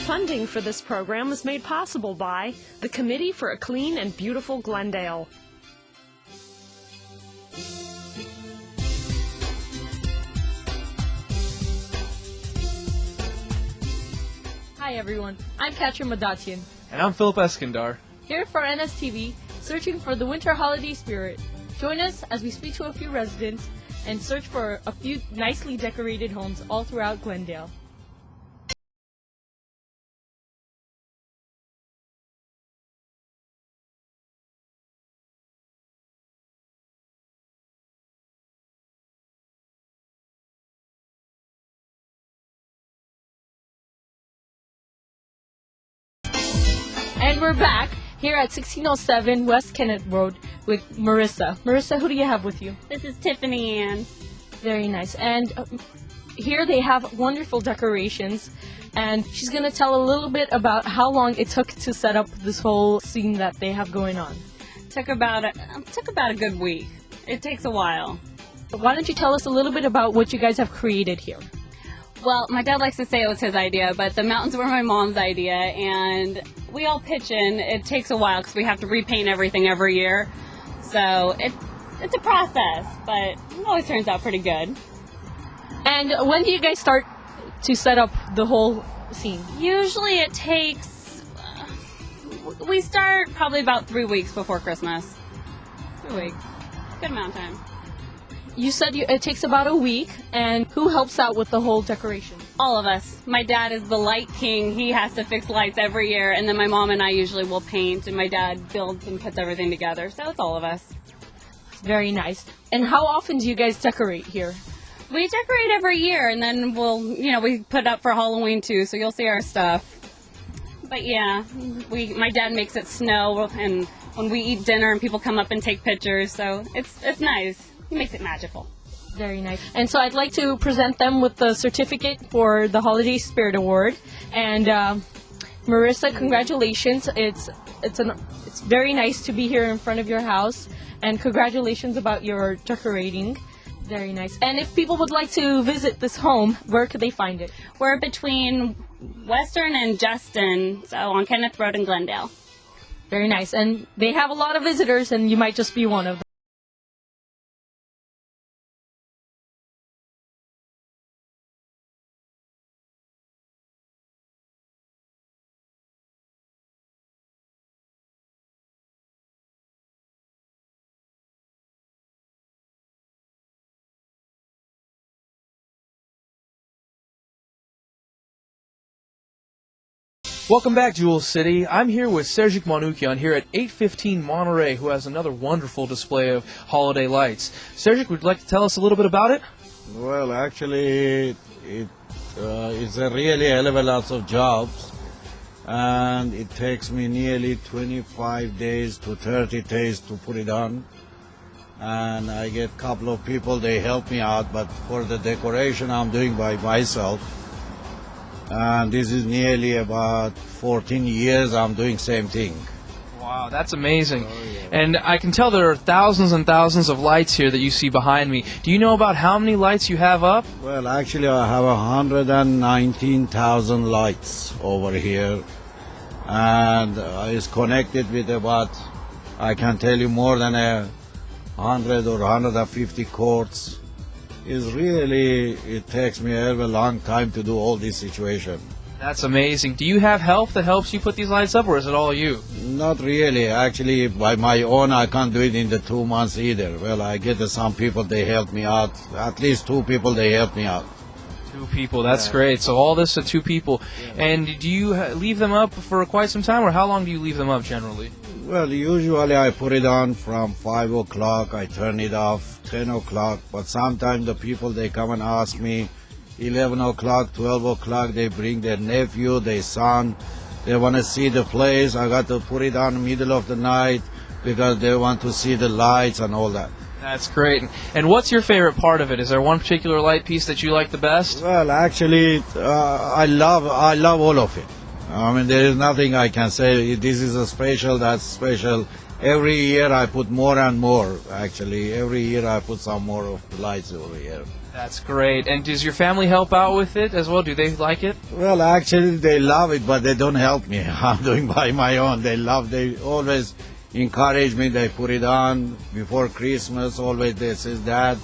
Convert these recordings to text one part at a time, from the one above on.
Funding for this program was made possible by the Committee for a Clean and Beautiful Glendale. Hi everyone, I'm Katrin Madatian. And I'm Philip Eskandar. Here for NSTV, searching for the winter holiday spirit. Join us as we speak to a few residents and search for a few nicely decorated homes all throughout Glendale. And we're back here at 1607 West Kennett Road with Marissa. Marissa, who do you have with you? This is Tiffany Ann. Very nice. And here they have wonderful decorations. And she's going to tell a little bit about how long it took to set up this whole scene that they have going on. Took about a good week. It takes a while. Why don't you tell us a little bit about what you guys have created here? Well, my dad likes to say it was his idea, but the mountains were my mom's idea, and we all pitch in. It takes a while because we have to repaint everything every year. So it's a process, but it always turns out pretty good. And when do you guys start to set up the whole scene? Usually it takes, we start probably about 3 weeks before Christmas. 3 weeks. Good amount of time. You said it takes about a week, and who helps out with the whole decoration? All of us. My dad is the light king. He has to fix lights every year, and then my mom and I usually will paint, and my dad builds and puts everything together. So it's all of us. Very nice. And how often do you guys decorate here? We decorate every year, and then we put up for Halloween too, so you'll see our stuff. But yeah, my dad makes it snow, and when we eat dinner and people come up and take pictures, so it's nice. He makes it magical. Very nice. And so I'd like to present them with the certificate for the Holiday Spirit Award. And Marissa, congratulations. It's very nice to be here in front of your house. And congratulations about your decorating. Very nice. And if people would like to visit this home, where could they find it? We're between Western and Justin, so on Kenneth Road in Glendale. Very nice. And they have a lot of visitors, and you might just be one of them. Welcome back, Jewel City. I'm here with Sergic Manoukian here at 815 Monterey, who has another wonderful display of holiday lights. Sergic, would you like to tell us a little bit about it? Well, actually, it's a really hell of a lot of jobs, and it takes me nearly 25 days to 30 days to put it on. And I get a couple of people, they help me out, but for the decoration I'm doing by myself. And this is nearly about 14 years I'm doing same thing. Wow, that's amazing. Oh, yeah. And I can tell there are thousands and thousands of lights here that you see behind me. Do you know about how many lights you have up? Well, actually I have 119,000 lights over here. And it's connected with about, I can tell you, more than 100 or 150 cords. It takes me a long time to do all this situation. That's amazing. Do you have help that helps you put these lights up, or is it all you? Not really. Actually, by my own, I can't do it in the 2 months either. Well, I get some people, they help me out. At least 2 people, they help me out. 2 people, that's great. So all this to 2 people. Yeah. And do you leave them up for quite some time, or how long do you leave them up generally? Well, usually I put it on from 5 o'clock, I turn it off 10 o'clock, but sometimes the people, they come and ask me 11 o'clock, 12 o'clock, they bring their nephew, their son, they want to see the place. I got to put it on in the middle of the night because they want to see the lights and all that. That's great. And what's your favorite part of it? Is there one particular light piece that you like the best? Well, actually, I love all of it. I mean, there is nothing I can say, this is a special, that's special. Every year I put more and more, actually. Every year I put some more of the lights over here. That's great. And does your family help out with it as well? Do they like it? Well, actually, they love it, but they don't help me. I'm doing by my own. They always encourage me. They put it on before Christmas. Always they say, Dad,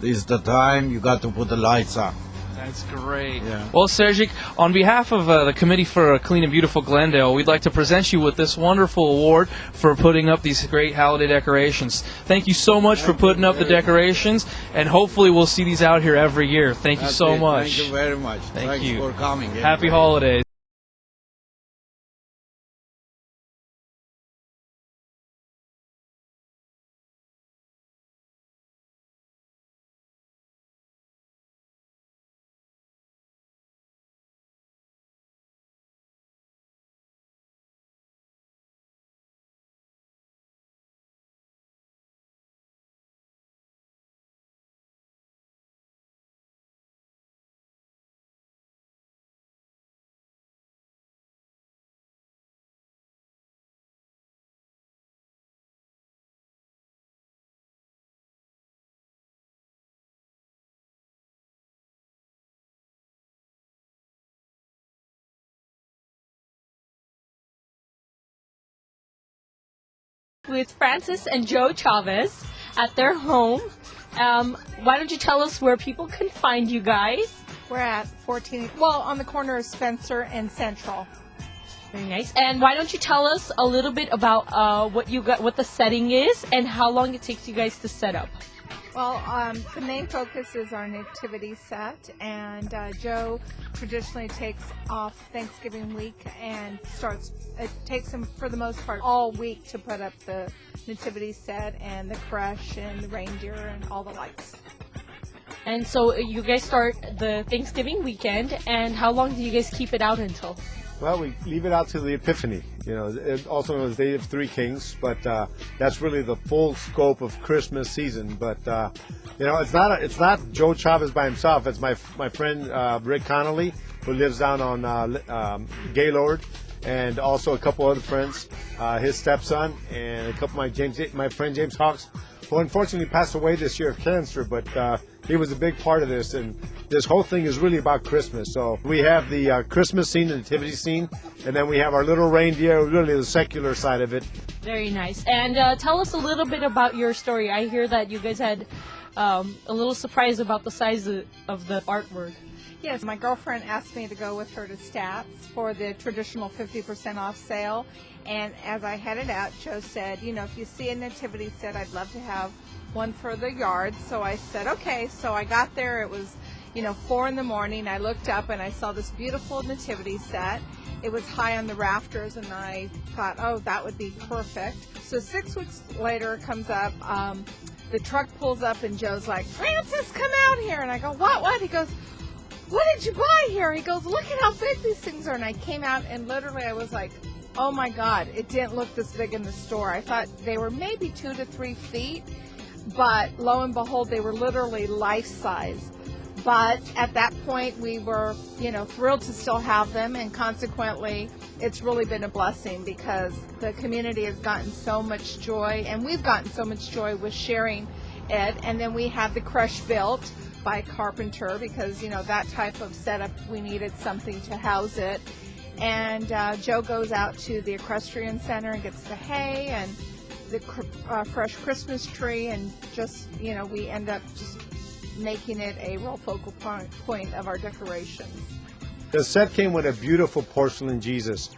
this is the time. You got to put the lights on. That's great. Yeah. Well, Sergic, on behalf of the Committee for a Clean and Beautiful Glendale, we'd like to present you with this wonderful award for putting up these great holiday decorations. Thank you so much for putting up the decorations, and hopefully we'll see these out here every year. Thank you so much. Thank you very much. Thank you for coming. Happy holidays. With Francis and Joe Chavez at their home. Why don't you tell us where people can find you guys? We're at 14, well, on the corner of Spencer and Central. Very nice. And why don't you tell us a little bit about what the setting is and how long it takes you guys to set up? Well, the main focus is our nativity set, and Joe traditionally takes off Thanksgiving week and it takes him for the most part all week to put up the nativity set and the creche and the reindeer and all the lights. And so you guys start the Thanksgiving weekend, and how long do you guys keep it out until? Well, we leave it out to the Epiphany, also known as Day of Three Kings, but that's really the full scope of Christmas season. But it's not Joe Chavez by himself. It's my friend Rick Connolly, who lives down on Gaylord, and also a couple other friends, his stepson, and a couple of my friend James Hawks, who unfortunately passed away this year of cancer, but he was a big part of this, and this whole thing is really about Christmas. So we have the Christmas scene, the nativity scene, and then we have our little reindeer, really the secular side of it. Very nice. And tell us a little bit about your story. I hear that you guys had a little surprise about the size of the artwork. Yes, my girlfriend asked me to go with her to Stats for the traditional 50% off sale. And as I headed out, Joe said, if you see a nativity set, I'd love to have one for the yard. So I said, okay. So I got there. It was, 4 in the morning. I looked up and I saw this beautiful nativity set. It was high on the rafters, and I thought, oh, that would be perfect. So 6 weeks later, it comes up. The truck pulls up, and Joe's like, Francis, come out here. And I go, what? He goes, what did you buy here? He goes, look at how big these things are. And I came out, and literally I was like, oh my God, it didn't look this big in the store. I thought they were maybe 2 to 3 feet, but lo and behold, they were literally life size. But at that point, we were, thrilled to still have them, and consequently, it's really been a blessing because the community has gotten so much joy, and we've gotten so much joy with sharing it. And then we had the creche built by a carpenter because, that type of setup, we needed something to house it. And Joe goes out to the equestrian center and gets the hay and the fresh Christmas tree, and just, we end up just making it a real focal point of our decorations. The set came with a beautiful porcelain Jesus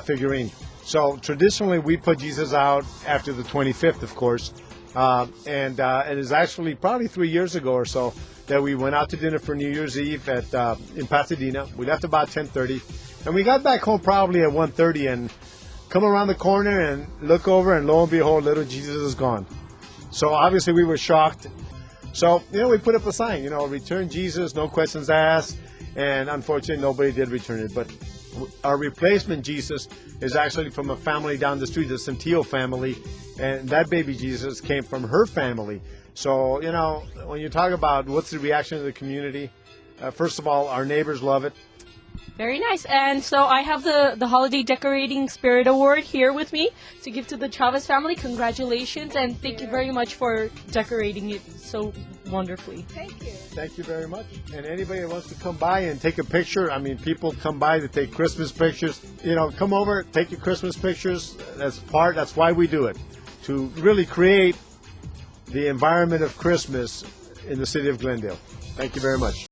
figurine. So traditionally we put Jesus out after the 25th, of course, and it's actually probably 3 years ago or so that we went out to dinner for New Year's Eve in Pasadena. We left about 10:30, and we got back home probably at 1:30, and come around the corner and look over, and lo and behold, little Jesus is gone. So obviously we were shocked. So, we put up a sign, return Jesus, no questions asked, and unfortunately nobody did return it. But our replacement Jesus is actually from a family down the street, the Centillo family, and that baby Jesus came from her family. So, when you talk about what's the reaction of the community, first of all, our neighbors love it. Very nice. And so I have the Holiday Decorating Spirit Award here with me to give to the Chavez family. Congratulations, and thank you very much for decorating it so wonderfully. Thank you. Thank you very much. And anybody that wants to come by and take a picture, I mean, people come by to take Christmas pictures. You know, come over, take your Christmas pictures. That's why we do it, to really create the environment of Christmas in the city of Glendale. Thank you very much.